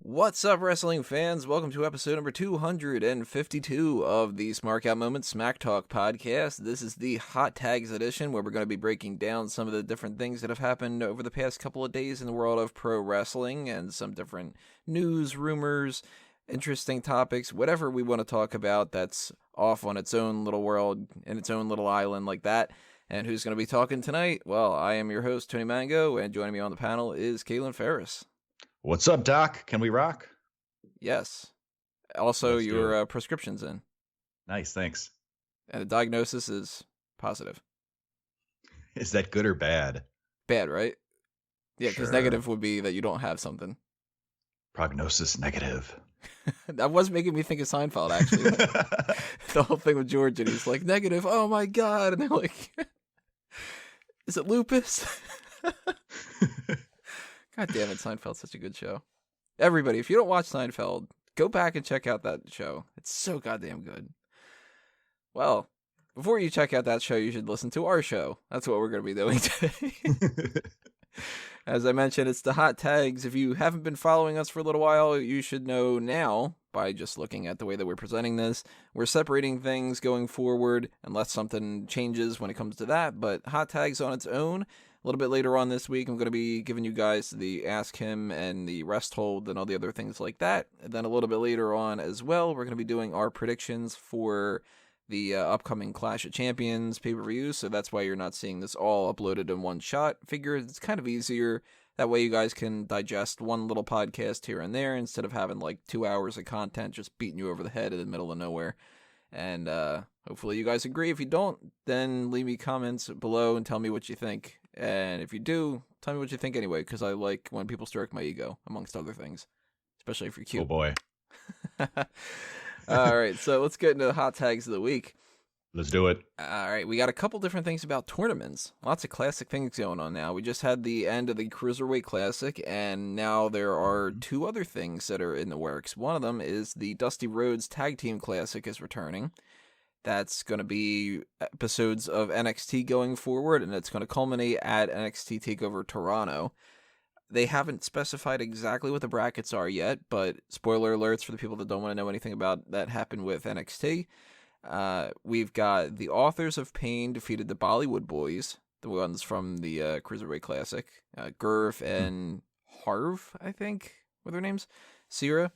What's up, wrestling fans? Welcome to episode number 252 of the Smark Out Moment Smack Talk podcast. This is the Hot Tags edition, where we're going to be breaking down some of the different things that have happened over the past couple of days in the world of pro wrestling and some different news, rumors, interesting topics, whatever we want to talk about that's off on its own little world, in its own little island like that. And who's going to be talking tonight? Well, I am your host, Tony Mango, and joining me on the panel is Caitlin Ferris. What's up, Doc? Can we rock? Yes. Also, your prescription's in. Nice, thanks. And the diagnosis is positive. Is that good or bad? Bad, right? Yeah, because Sure. negative would be that you don't have something. Prognosis negative. That was making me think of Seinfeld, actually. The whole thing with George, and he's like, negative, oh my god. And they're like, is it lupus? God damn it, Seinfeld's such a good show. Everybody, if you don't watch Seinfeld, go back and check out that show. It's so goddamn good. Well, before you check out that show, you should listen to our show. That's what we're going to be doing today. As I mentioned, it's the Hot Tags. If you haven't been following us for a little while, you should know now, by just looking at the way that we're presenting this, we're separating things going forward, unless something changes when it comes to that. But Hot Tags on its own. A little bit later on this week, I'm going to be giving you guys the Ask Him and the Rest Hold and all the other things like that. And then a little bit later on as well, we're going to be doing our predictions for the upcoming Clash of Champions pay-per-view. So that's why you're not seeing this all uploaded in one shot. Figure it's kind of easier. That way you guys can digest one little podcast here and there instead of having like 2 hours of content just beating you over the head in the middle of nowhere. And hopefully you guys agree. If you don't, then leave me comments below and tell me what you think. And if you do, tell me what you think anyway, because I like when people stroke my ego, amongst other things, especially if you're cute. Oh boy. All right, so let's get into the Hot Tags of the week. Let's do it. All right, we got a couple different things about tournaments. Lots of classic things going on now. We just had the end of the Cruiserweight Classic, and now there are two other things that are in the works. One of them is the Dusty Rhodes Tag Team Classic is returning. That's going to be episodes of NXT going forward, and it's going to culminate at NXT TakeOver Toronto. They haven't specified exactly what the brackets are yet, but spoiler alerts for the people that don't want to know anything about that happened with NXT. We've got the Authors of Pain defeated the Bollywood Boys, the ones from the Cruiserweight Classic. Gurf and Harv, I think, were their names. Sierra.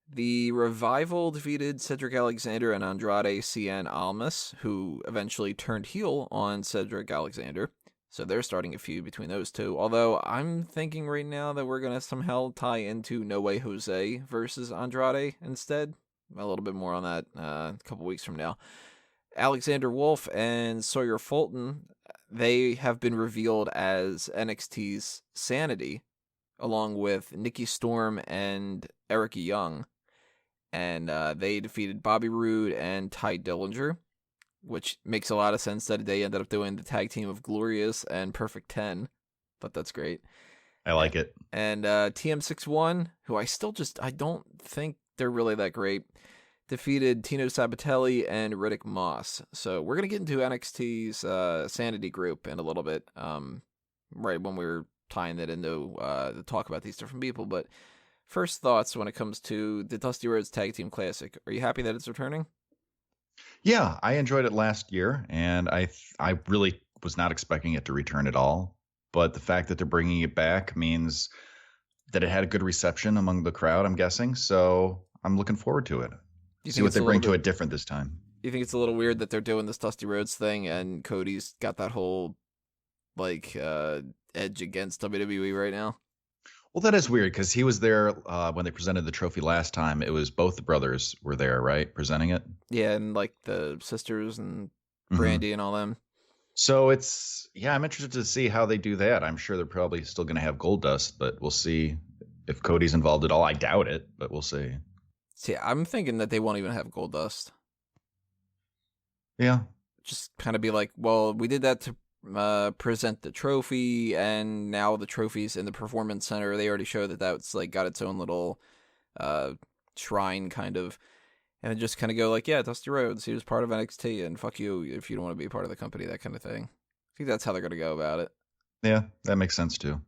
The Revival defeated Cedric Alexander and Andrade Cien Almas, who eventually turned heel on Cedric Alexander. So they're starting a feud between those two. Although I'm thinking right now that we're going to somehow tie into No Way Jose versus Andrade instead. A little bit more on that a couple weeks from now. Alexander Wolfe and Sawyer Fulton, they have been revealed as NXT's SAnitY, along with Nikki Storm and Erica Young. And they defeated Bobby Roode and Ty Dillinger, which makes a lot of sense that they ended up doing the tag team of Glorious and Perfect 10. But that's great. I like it. And TM61, who I don't think they're really that great, defeated Tino Sabatelli and Riddick Moss. So we're going to get into NXT's SAnitY group in a little bit, right when we're tying that into the talk about these different people. But first thoughts when it comes to the Dusty Rhodes Tag Team Classic. Are you happy that it's returning? Yeah, I enjoyed it last year, and I really was not expecting it to return at all. But the fact that they're bringing it back means that it had a good reception among the crowd, I'm guessing. So I'm looking forward to it. See what they bring to it different this time. You think it's a little weird that they're doing this Dusty Rhodes thing and Cody's got that whole like edge against WWE right now? Well, that is weird because he was there when they presented the trophy last time. It was both the brothers were there, right? Presenting it. Yeah, and like the sisters and Brandy and all them. So I'm interested to see how they do that. I'm sure they're probably still going to have Goldust, but we'll see if Cody's involved at all. I doubt it, but we'll see. See, I'm thinking that they won't even have Goldust. Yeah. Just kind of be like, well, we did that to present the trophy, and now the trophy's in the Performance Center. They already showed that that's like got its own little shrine kind of, and then just kind of go like, yeah, Dusty Rhodes, he was part of NXT, and fuck you if you don't want to be part of the company, that kind of thing. I think that's how they're going to go about it. Yeah, that makes sense too.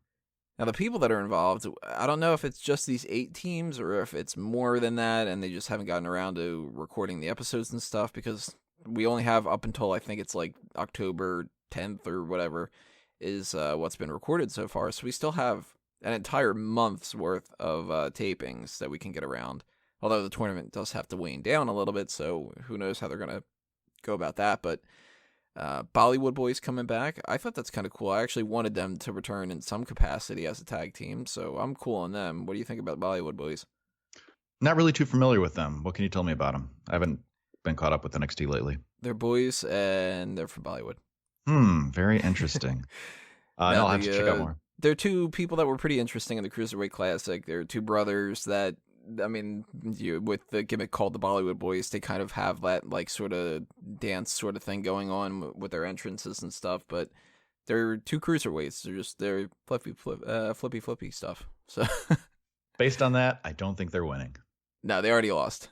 Now, the people that are involved, I don't know if it's just these 8 teams or if it's more than that, and they just haven't gotten around to recording the episodes and stuff, because we only have up until, I think it's like October 10th or whatever, is what's been recorded so far. So we still have an entire month's worth of tapings that we can get around. Although the tournament does have to wane down a little bit, so who knows how they're going to go about that. But Bollywood Boys coming back, I thought that's kind of cool. I actually wanted them to return in some capacity as a tag team, so I'm cool on them. What do you think about Bollywood Boys? Not really too familiar with them. What can you tell me about them? I haven't been caught up with NXT lately. They're boys, and they're from Bollywood. Very interesing. I'll have to check out more. They're 2 people that were pretty interesting in the Cruiserweight Classic. They're 2 brothers that, I mean, with the gimmick called the Bollywood Boys, they kind of have that like sort of dance sort of thing going on with their entrances and stuff. But they're 2 cruiserweights. They're flippy stuff. So based on that, I don't think they're winning. No, they already lost.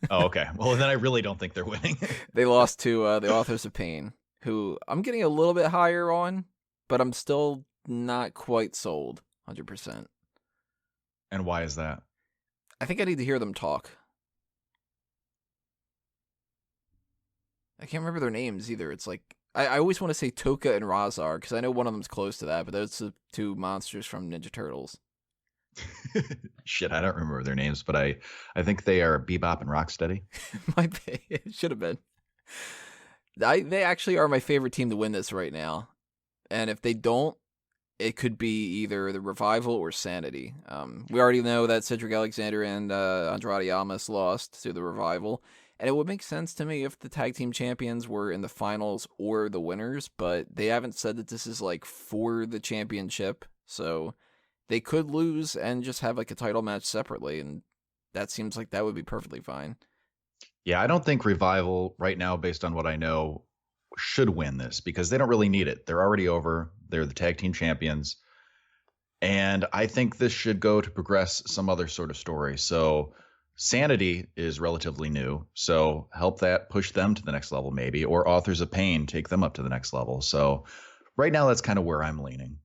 Oh, okay. Well, then I really don't think they're winning. They lost to the Authors of Pain, who I'm getting a little bit higher on, but I'm still not quite sold 100%. And why is that? I think I need to hear them talk. I can't remember their names either. It's like, I always want to say Toka and Razar, because I know one of them's close to that, but those are 2 monsters from Ninja Turtles. Shit, I don't remember their names, but I think they are Bebop and Rocksteady. Might be. It should have been. They actually are my favorite team to win this right now. And if they don't, it could be either the Revival or SAnitY. We already know that Cedric Alexander and Andrade Almas lost to the Revival. And it would make sense to me if the tag team champions were in the finals or the winners, but they haven't said that this is like for the championship. So they could lose and just have like a title match separately. And that seems like that would be perfectly fine. Yeah, I don't think Revival right now, based on what I know, should win this because they don't really need it. They're already over. They're the tag team champions. And I think this should go to progress some other sort of story. So SAnitY is relatively new. So help that push them to the next level maybe, or Authors of Pain, take them up to the next level. So right now that's kind of where I'm leaning.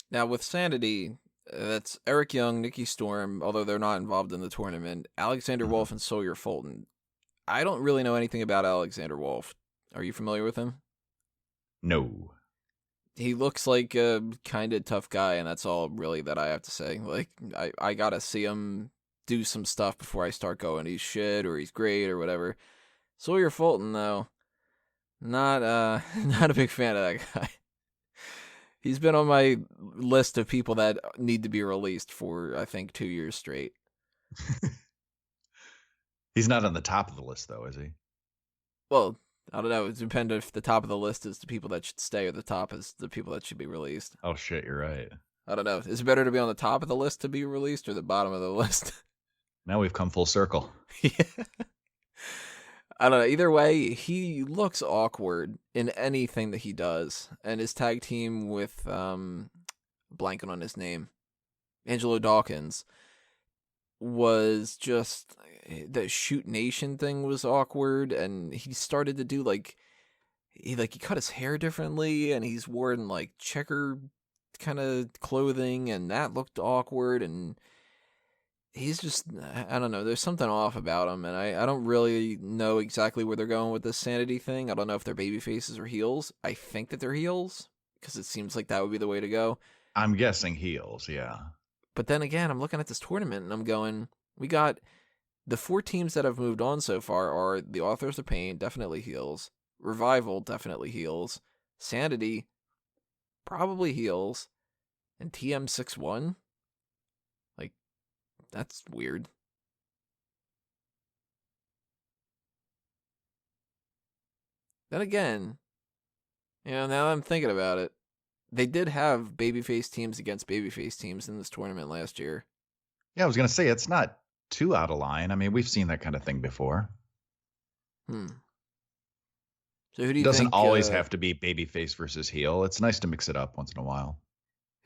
Now with SAnitY, that's Eric Young, Nikki Storm, although they're not involved in the tournament, Alexander Wolfe and Sawyer Fulton. I don't really know anything about Alexander Wolfe. Are you familiar with him? No. He looks like a kind of tough guy, and that's all really that I have to say. Like, I gotta see him do some stuff before I start going, he's shit, or he's great, or whatever. Sawyer Fulton, though, not a big fan of that guy. He's been on my list of people that need to be released for, I think, 2 years straight. He's not on the top of the list, though, is he? Well, I don't know. It depends if the top of the list is the people that should stay or the top is the people that should be released. Oh, shit, you're right. I don't know. Is it better to be on the top of the list to be released or the bottom of the list? Now we've come full circle. Yeah. I don't know. Either way, he looks awkward in anything that he does. And his tag team with, blanking on his name, Angelo Dawkins, was just, the Shoot Nation thing was awkward. And he started to do he cut his hair differently and he's worn like checker kind of clothing and that looked awkward. And he's just, I don't know, there's something off about him, and I don't really know exactly where they're going with this SAnitY thing. I don't know if they're baby faces or heels. I think that they're heels, because it seems like that would be the way to go. I'm guessing heels, yeah. But then again, I'm looking at this tournament, and I'm going, we got the 4 teams that have moved on so far are the Authors of Pain, definitely heels. Revival, definitely heels. SAnitY, probably heels. And TM61? That's weird. Then again, now I'm thinking about it. They did have babyface teams against babyface teams in this tournament last year. Yeah, I was going to say, it's not too out of line. I mean, we've seen that kind of thing before. So who do you think... It doesn't always have to be babyface versus heel. It's nice to mix it up once in a while.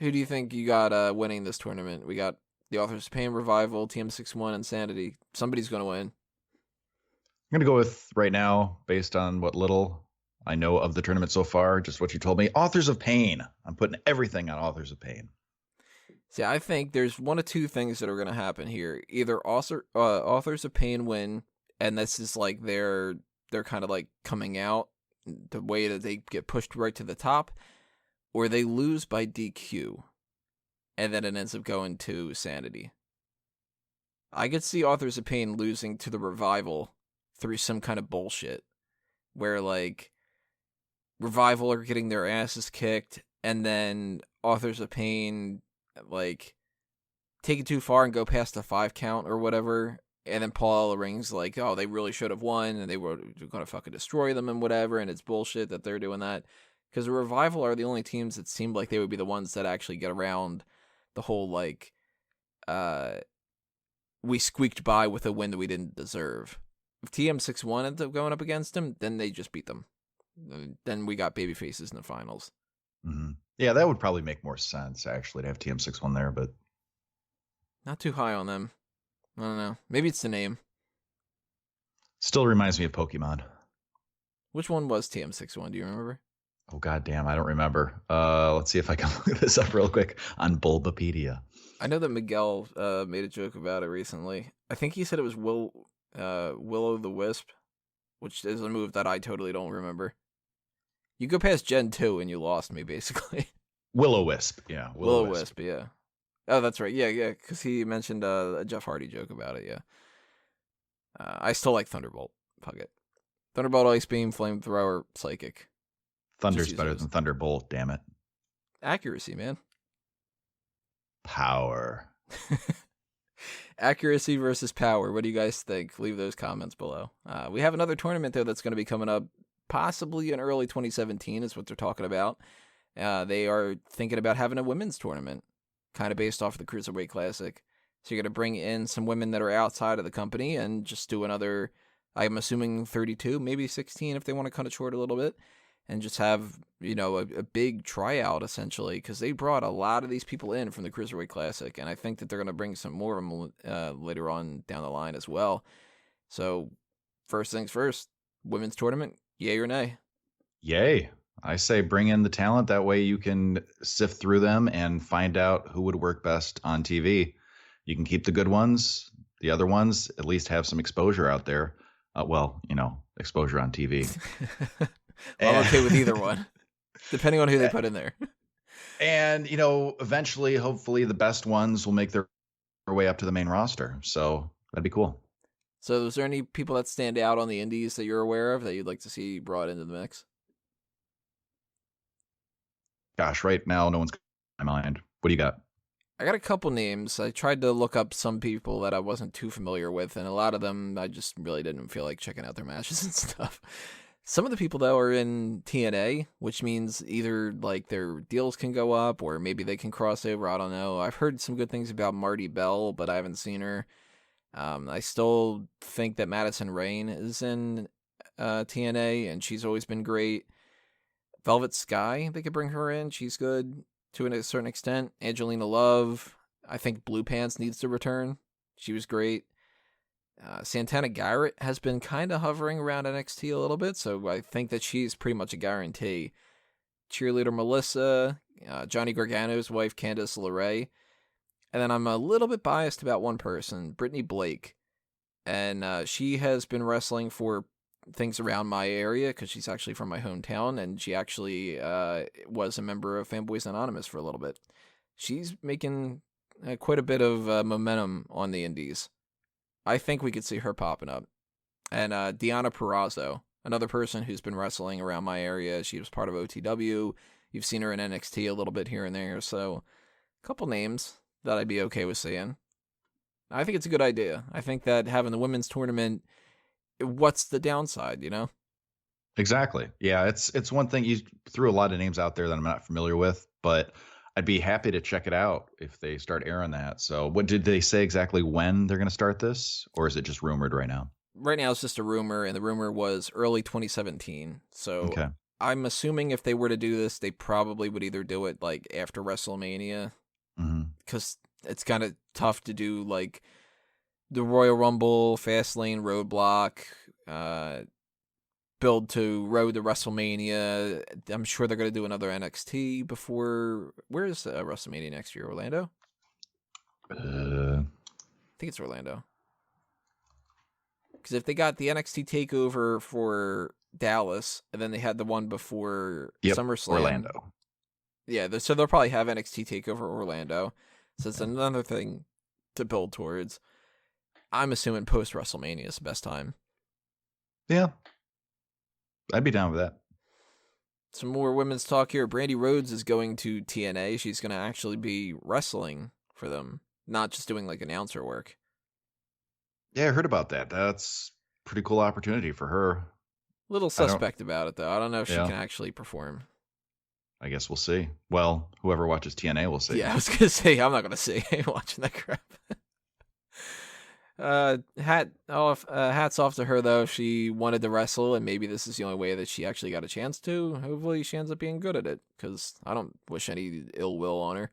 Who do you think you got winning this tournament? We got the Authors of Pain, Revival, TM61, and SAnitY. Somebody's going to win. I'm going to go with, right now, based on what little I know of the tournament so far, just what you told me, Authors of Pain. I'm putting everything on Authors of Pain. See, I think there's one of two things that are going to happen here. Either Authors of Pain win, and this is like they're kind of like coming out the way that they get pushed right to the top, or they lose by DQ, and then it ends up going to SAnitY. I could see Authors of Pain losing to the Revival through some kind of bullshit, where like Revival are getting their asses kicked, and then Authors of Pain like take it too far and go past the 5 count or whatever, and then Paul Ellering like, oh, they really should have won, and they were going to fucking destroy them and whatever, and it's bullshit that they're doing that. Because the Revival are the only teams that seemed like they would be the ones that actually get around the whole, like, we squeaked by with a win that we didn't deserve. If TM61 ends up going up against them, then they just beat them. Then we got baby faces in the finals. Mm-hmm. Yeah, that would probably make more sense, actually, to have TM61 there, but... Not too high on them. I don't know. Maybe it's the name. Still reminds me of Pokemon. Which one was TM61? Do you remember? Oh, goddamn, I don't remember. Let's see if I can look this up real quick on Bulbapedia. I know that Miguel made a joke about it recently. I think he said it was Willow the Wisp, which is a move that I totally don't remember. You go past Gen 2 and you lost me, basically. Will-O-Wisp, yeah. Will-O-Wisp, yeah. Oh, that's right. Yeah, because he mentioned a Jeff Hardy joke about it, yeah. I still like Thunderbolt. Fuck it. Thunderbolt, Ice Beam, Flamethrower, Psychic. Thunder's better than Thunderbolt, damn it. Accuracy, man. Power. Accuracy versus power. What do you guys think? Leave those comments below. We have another tournament, though, that's going to be coming up possibly in early 2017 is what they're talking about. They are thinking about having a women's tournament, kind of based off of the Cruiserweight Classic. So you're going to bring in some women that are outside of the company and just do another, I'm assuming 32, maybe 16 if they want to cut it short a little bit, and just have, a big tryout, essentially, because they brought a lot of these people in from the Cruiserweight Classic, and I think that they're going to bring some more of them later on down the line as well. So, first things first, women's tournament, yay or nay? Yay. I say bring in the talent. That way you can sift through them and find out who would work best on TV. You can keep the good ones. The other ones at least have some exposure out there. Exposure on TV. I'm okay with either one, depending on who they put in there. And, eventually, hopefully, the best ones will make their way up to the main roster. So that'd be cool. So is there any people that stand out on the indies that you're aware of that you'd like to see brought into the mix? Gosh, right now, no one's in my mind. What do you got? I got a couple names. I tried to look up some people that I wasn't too familiar with, and a lot of them I just really didn't feel like checking out their matches and stuff. Some of the people, though, are in TNA, which means either like their deals can go up or maybe they can cross over. I don't know. I've heard some good things about Marty Bell, but I haven't seen her. I still think that Madison Rayne is in TNA, and she's always been great. Velvet Sky, they could bring her in. She's good to a certain extent. Angelina Love, I think Blue Pants needs to return. She was great. Santana Garrett has been kind of hovering around NXT a little bit, so I think that she's pretty much a guarantee. Cheerleader Melissa, Johnny Gargano's wife, Candice LeRae. And then I'm a little bit biased about one person, Brittany Blake. And she has been wrestling for things around my area because she's actually from my hometown, and she actually was a member of Fanboys Anonymous for a little bit. She's making quite a bit of momentum on the indies. I think we could see her popping up. And Deonna Purrazzo, another person who's been wrestling around my area. She was part of OTW. You've seen her in NXT a little bit here and there. So a couple names that I'd be okay with seeing. I think it's a good idea. I think that having the women's tournament, what's the downside, Exactly. Yeah, it's one thing. You threw a lot of names out there that I'm not familiar with, but I'd be happy to check it out if they start airing that. So what did they say exactly when they're going to start this? Or is it just rumored right now? Right now it's just a rumor, and the rumor was early 2017. So okay. I'm assuming if they were to do this, they probably would either do it like after WrestleMania, because it's kind of tough to do like the Royal Rumble, Fastlane, Roadblock, build to Road to WrestleMania. I'm sure they're going to do another NXT before. Where is WrestleMania next year? Orlando? I think it's Orlando. Because if they got the NXT takeover for Dallas, and then they had the one before SummerSlam. Orlando. Yeah, so they'll probably have NXT takeover Orlando. So it's another thing to build towards. I'm assuming post WrestleMania is the best time. Yeah. I'd be down with that. Some more women's talk here. Brandi Rhodes is going to TNA. She's going to actually be wrestling for them, not just doing like announcer work. Yeah, I heard about that. That's a pretty cool opportunity for her. Little suspect about it, though. I don't know if she Yeah. can actually perform. I guess we'll see. Well, whoever watches TNA will see. Yeah, I was going to say, I'm not going to see watching that crap. Hats off to her, though. She wanted to wrestle, and maybe this is the only way that she actually got a chance to. Hopefully she ends up being good at it, because I don't wish any ill will on her.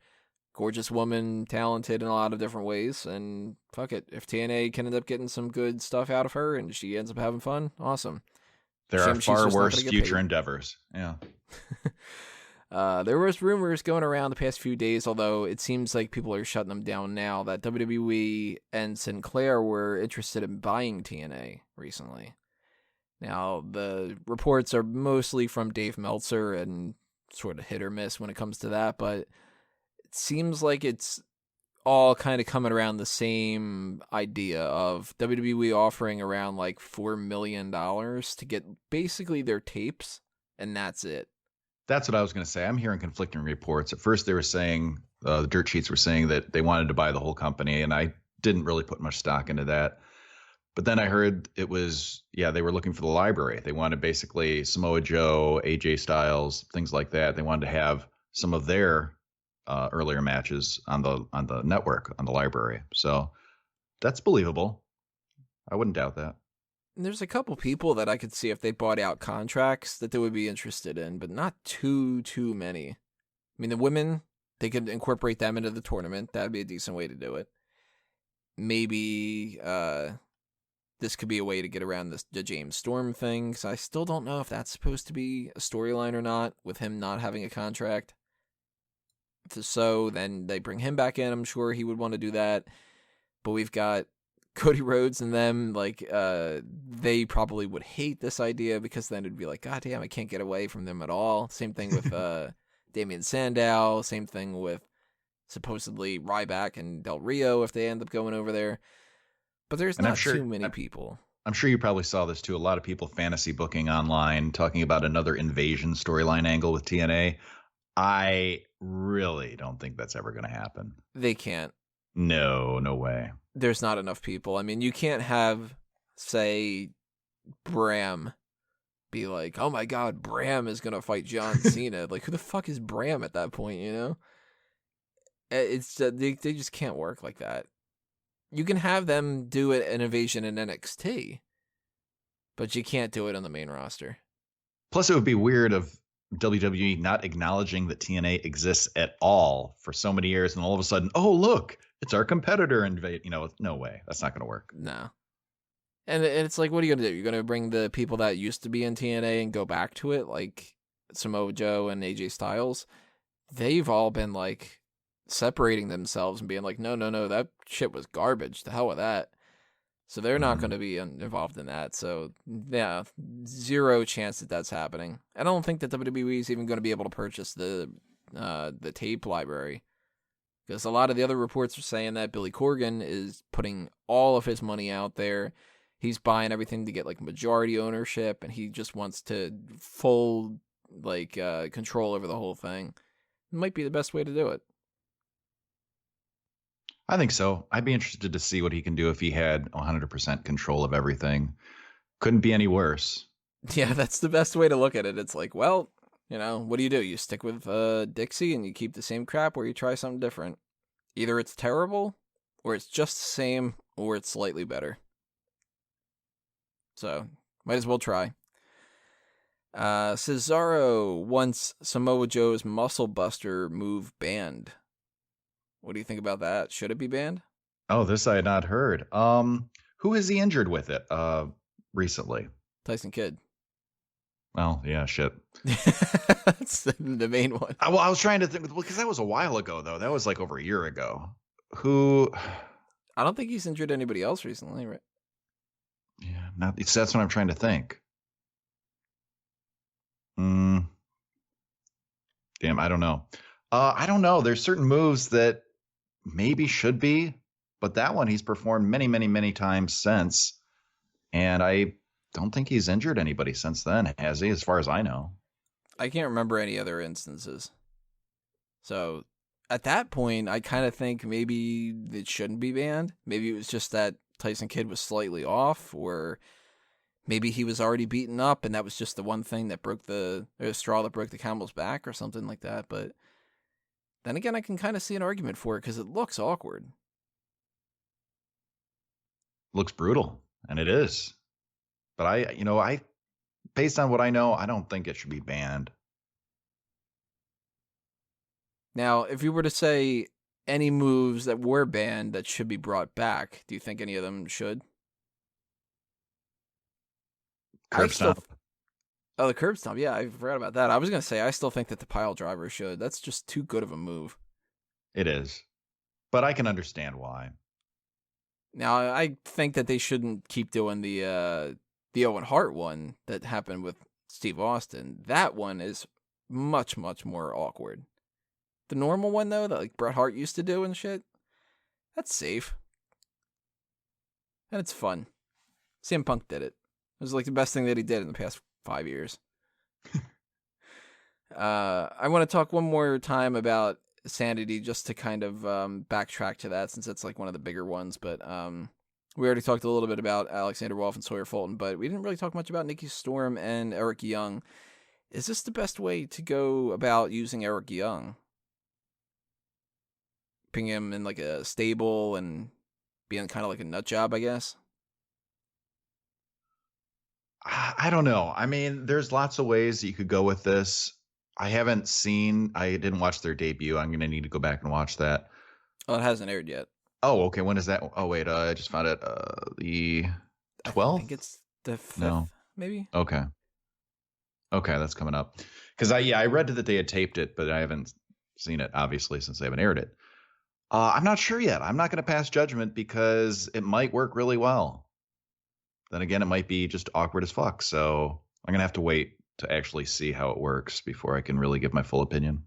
Gorgeous woman, talented in a lot of different ways, and fuck it. If TNA can end up getting some good stuff out of her and she ends up having fun, awesome. There are far worse future endeavors. Yeah. There was rumors going around the past few days, although it seems like people are shutting them down now, that WWE and Sinclair were interested in buying TNA recently. Now, the reports are mostly from Dave Meltzer and sort of hit or miss when it comes to that, but it seems like it's all kind of coming around the same idea of WWE offering around like $4 million to get basically their tapes, and that's it. That's what I was going to say. I'm hearing conflicting reports. At first, they were saying, the dirt sheets were saying that they wanted to buy the whole company, and I didn't really put much stock into that. But then I heard it was, they were looking for the library. They wanted basically Samoa Joe, AJ Styles, things like that. They wanted to have some of their earlier matches on the network, on the library. So that's believable. I wouldn't doubt that. There's a couple people that I could see if they bought out contracts that they would be interested in, but not too many. I mean, the women, they could incorporate them into the tournament. That'd be a decent way to do it. Maybe this could be a way to get around the James Storm thing, because I still don't know if that's supposed to be a storyline or not, with him not having a contract. If so, then they bring him back in. I'm sure he would want to do that. But we've got Cody Rhodes and them, like, they probably would hate this idea, because then it'd be like, God damn, I can't get away from them at all. Same thing with Damian Sandow. Same thing with supposedly Ryback and Del Rio if they end up going over there. But there's not too many people. I'm sure you probably saw this too. A lot of people fantasy booking online, talking about another invasion storyline angle with TNA. I really don't think that's ever going to happen. They can't. No way. There's not enough people. I mean, you can't have, say, Bram be like, oh my God, Bram is going to fight John Cena. Like, who the fuck is Bram at that point, you know? It's they just can't work like that. You can have them do an invasion in NXT, but you can't do it on the main roster. Plus, it would be weird of WWE not acknowledging that TNA exists at all for so many years, and all of a sudden, oh look, it's our competitor invade. No way, that's not going to work. No. And it's like, what are you going to do? You're going to bring the people that used to be in TNA and go back to it, like Samoa Joe and AJ Styles? They've all been like separating themselves and being like, no, that shit was garbage. The hell with that. So they're not going to be involved in that. So, yeah, zero chance that that's happening. I don't think that WWE is even going to be able to purchase the tape library, because a lot of the other reports are saying that Billy Corgan is putting all of his money out there. He's buying everything to get like majority ownership, and he just wants to full control over the whole thing. It might be the best way to do it. I think so. I'd be interested to see what he can do if he had 100% control of everything. Couldn't be any worse. Yeah, that's the best way to look at it. It's like, well, what do? You stick with Dixie and you keep the same crap, or you try something different. Either it's terrible, or it's just the same, or it's slightly better. So, might as well try. Cesaro wants Samoa Joe's Muscle Buster move banned. What do you think about that? Should it be banned? Oh, this I had not heard. Who is he injured with it recently? Tyson Kidd. Well, yeah, shit. That's the main one. I was trying to think, because that was a while ago, though. That was like over a year ago. Who? I don't think he's injured anybody else recently, right? Yeah, that's what I'm trying to think. Damn, I don't know. I don't know. There's certain moves that maybe should be, but that one he's performed many, many, many times since, and I don't think he's injured anybody since then, has he? As far as I know. I can't remember any other instances. So at that point, I kind of think maybe it shouldn't be banned. Maybe it was just that Tyson Kidd was slightly off, or maybe he was already beaten up and that was just the one thing that broke the straw that broke the camel's back or something like that. But then again, I can kind of see an argument for it because it looks awkward. Looks brutal, and it is. But I based on what I know, I don't think it should be banned. Now, if you were to say any moves that were banned that should be brought back, do you think any of them should? Curb stomp. Oh, the curb stomp. Yeah, I forgot about that. I was going to say, I still think that the pile driver should. That's just too good of a move. It is. But I can understand why. Now, I think that they shouldn't keep doing the Owen Hart one that happened with Steve Austin. That one is much, much more awkward. The normal one, though, that like Bret Hart used to do and shit, that's safe. And it's fun. CM Punk did it. It was like the best thing that he did in the past 5 years. I want to talk one more time about SAnitY just to kind of backtrack to that since it's like one of the bigger ones. But we already talked a little bit about Alexander Wolfe and Sawyer Fulton, but we didn't really talk much about Nikki Storm and Eric Young. Is this the best way to go about using Eric Young? Putting him in like a stable and being kind of like a nut job, I guess? I don't know. I mean, there's lots of ways that you could go with this. I didn't watch their debut. I'm going to need to go back and watch that. Oh, it hasn't aired yet. Oh, okay. When is that? Oh, wait. I just found it. The 12th? I think it's the 5th, no. Maybe? Okay, that's coming up. Because I read that they had taped it, but I haven't seen it, obviously, since they haven't aired it. I'm not sure yet. I'm not going to pass judgment because it might work really well. Then again, it might be just awkward as fuck. So I'm going to have to wait to actually see how it works before I can really give my full opinion.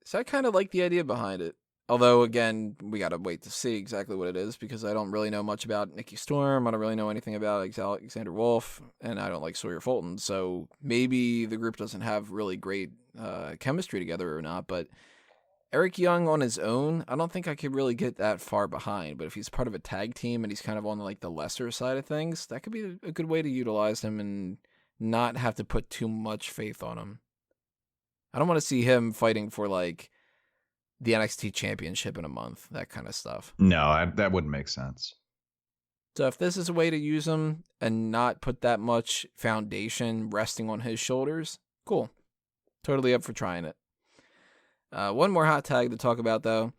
So I kind of like the idea behind it. Although, again, we got to wait to see exactly what it is because I don't really know much about Nikki Storm. I don't really know anything about Alexander Wolfe, and I don't like Sawyer Fulton. So maybe the group doesn't have really great chemistry together or not. But Eric Young on his own, I don't think I could really get that far behind. But if he's part of a tag team and he's kind of on like the lesser side of things, that could be a good way to utilize him and not have to put too much faith on him. I don't want to see him fighting for like the NXT championship in a month, that kind of stuff. No, that wouldn't make sense. So if this is a way to use him and not put that much foundation resting on his shoulders, cool. Totally up for trying it. One more hot tag to talk about, though.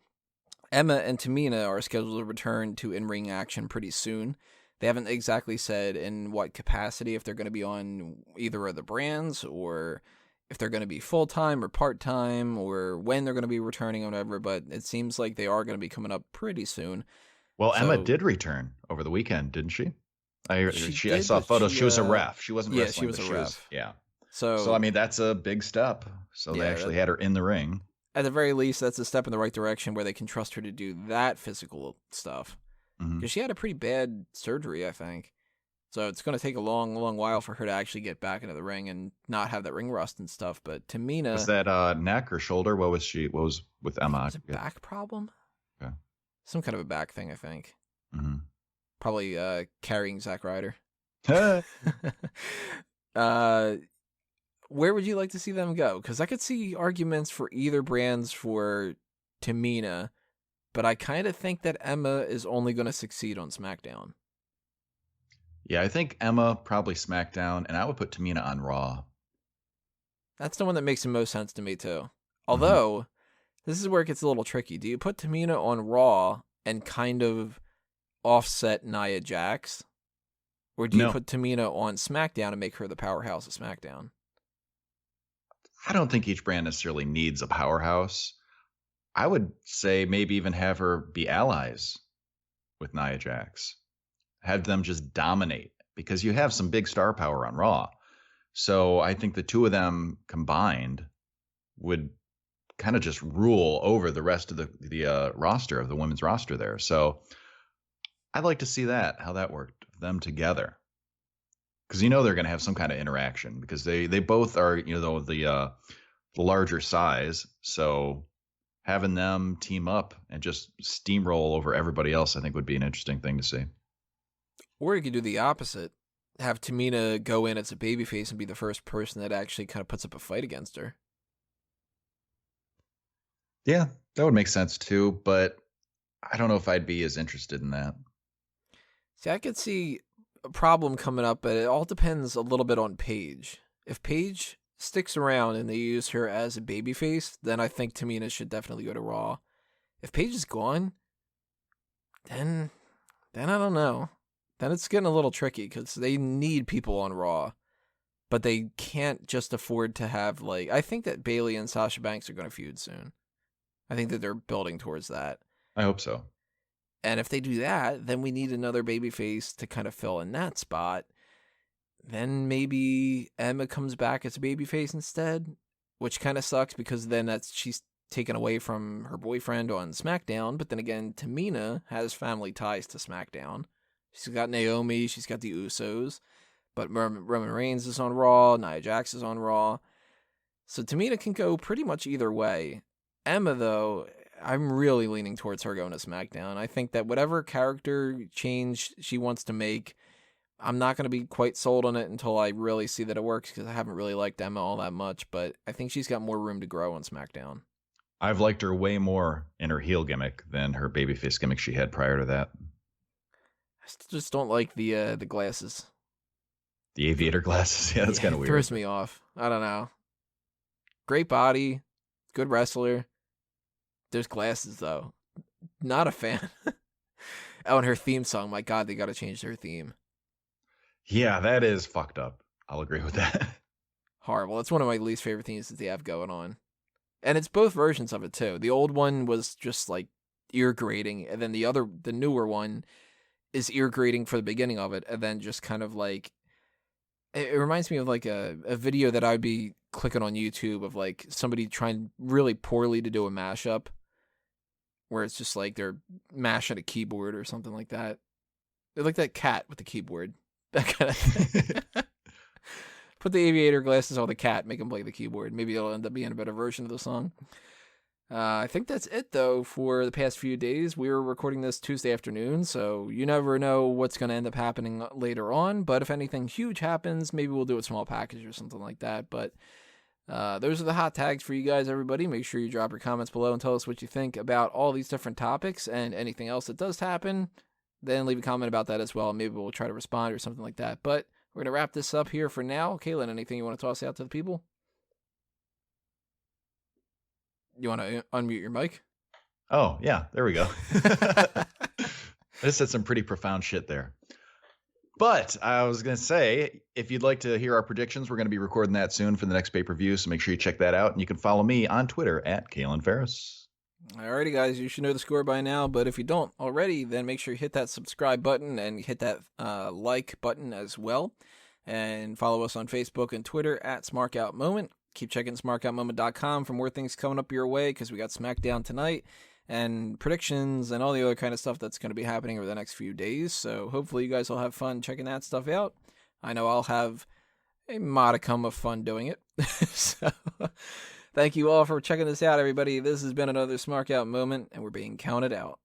Emma and Tamina are scheduled to return to in-ring action pretty soon. They haven't exactly said in what capacity, if they're going to be on either of the brands or if they're going to be full-time or part-time or when they're going to be returning or whatever, but it seems like they are going to be coming up pretty soon. Well, so, Emma did return over the weekend, didn't she? I saw photos. She was a ref. She wasn't wrestling. Yeah, she was a ref. Yeah. So, I mean, that's a big step. So they actually had her in the ring. At the very least, that's a step in the right direction where they can trust her to do that physical stuff. Because she had a pretty bad surgery, I think. So it's going to take a long, long while for her to actually get back into the ring and not have that ring rust and stuff. But Tamina... Was that neck or shoulder? What was with Emma? Was it a back problem? Okay. Some kind of a back thing, I think. Mm-hmm. Probably carrying Zack Ryder. Where would you like to see them go? Because I could see arguments for either brands for Tamina, but I kind of think that Emma is only going to succeed on SmackDown. Yeah, I think Emma probably SmackDown, and I would put Tamina on Raw. That's the one that makes the most sense to me, too. Although, this is where it gets a little tricky. Do you put Tamina on Raw and kind of offset Nia Jax? Or do you put Tamina on SmackDown and make her the powerhouse of SmackDown? I don't think each brand necessarily needs a powerhouse. I would say maybe even have her be allies with Nia Jax. Have them just dominate because you have some big star power on Raw. So I think the two of them combined would kind of just rule over the rest of the roster of the women's roster there. So I'd like to see that, how that worked, them together. Because they're going to have some kind of interaction because they both are, the larger size. So having them team up and just steamroll over everybody else, I think would be an interesting thing to see. Or you could do the opposite. Have Tamina go in as a babyface and be the first person that actually kind of puts up a fight against her. Yeah, that would make sense too, but I don't know if I'd be as interested in that. See, I could see a problem coming up, but it all depends a little bit on Paige. If Paige sticks around and they use her as a babyface, then I think Tamina should definitely go to Raw. If Paige is gone, then I don't know. Then it's getting a little tricky because they need people on Raw, but they can't just afford to have, I think that Bayley and Sasha Banks are going to feud soon. I think that they're building towards that. I hope so. And if they do that, then we need another babyface to kind of fill in that spot. Then maybe Emma comes back as a babyface instead, which kind of sucks because then she's taken away from her boyfriend on SmackDown. But then again, Tamina has family ties to SmackDown. She's got Naomi, she's got the Usos, but Roman Reigns is on Raw, Nia Jax is on Raw. So Tamina can go pretty much either way. Emma, though, I'm really leaning towards her going to SmackDown. I think that whatever character change she wants to make, I'm not going to be quite sold on it until I really see that it works because I haven't really liked Emma all that much, but I think she's got more room to grow on SmackDown. I've liked her way more in her heel gimmick than her babyface gimmick she had prior to that. I just don't like the glasses. The aviator glasses? Yeah, that's kind of weird. It throws me off. I don't know. Great body, good wrestler. There's glasses, though. Not a fan. Oh, and her theme song. My God, they got to change their theme. Yeah, that is fucked up. I'll agree with that. Horrible. It's one of my least favorite themes that they have going on. And it's both versions of it, too. The old one was just, ear grating. And then the newer one is ear grating for the beginning of it. And then just kind of it reminds me of a video that I'd be clicking on YouTube of somebody trying really poorly to do a mashup where it's just they're mashing a keyboard or something like that. They're like that cat with the keyboard. That kind of thing. Put the aviator glasses on the cat, make him play the keyboard. Maybe it'll end up being a better version of the song. I think that's it, though, for the past few days. We were recording this Tuesday afternoon, so you never know what's going to end up happening later on. But if anything huge happens, maybe we'll do a small package or something like that. But those are the hot tags for you guys, everybody. Make sure you drop your comments below and tell us what you think about all these different topics and anything else that does happen. Then leave a comment about that as well. Maybe we'll try to respond or something like that. But we're going to wrap this up here for now. Kaylin, anything you want to toss out to the people? You want to unmute your mic? Oh, yeah. There we go. I just said some pretty profound shit there. But I was going to say, if you'd like to hear our predictions, we're going to be recording that soon for the next pay-per-view, so make sure you check that out. And you can follow me on Twitter at Kalen Ferris. Alrighty, guys. You should know the score by now, but if you don't already, then make sure you hit that subscribe button and hit that like button as well. And follow us on Facebook and Twitter at SmarkOutMoment. Keep checking SmarkOutMoment.com for more things coming up your way because we got SmackDown tonight and predictions and all the other kind of stuff that's going to be happening over the next few days. So hopefully you guys will have fun checking that stuff out. I know I'll have a modicum of fun doing it. So thank you all for checking this out, everybody. This has been another Smark Out Moment, and we're being counted out.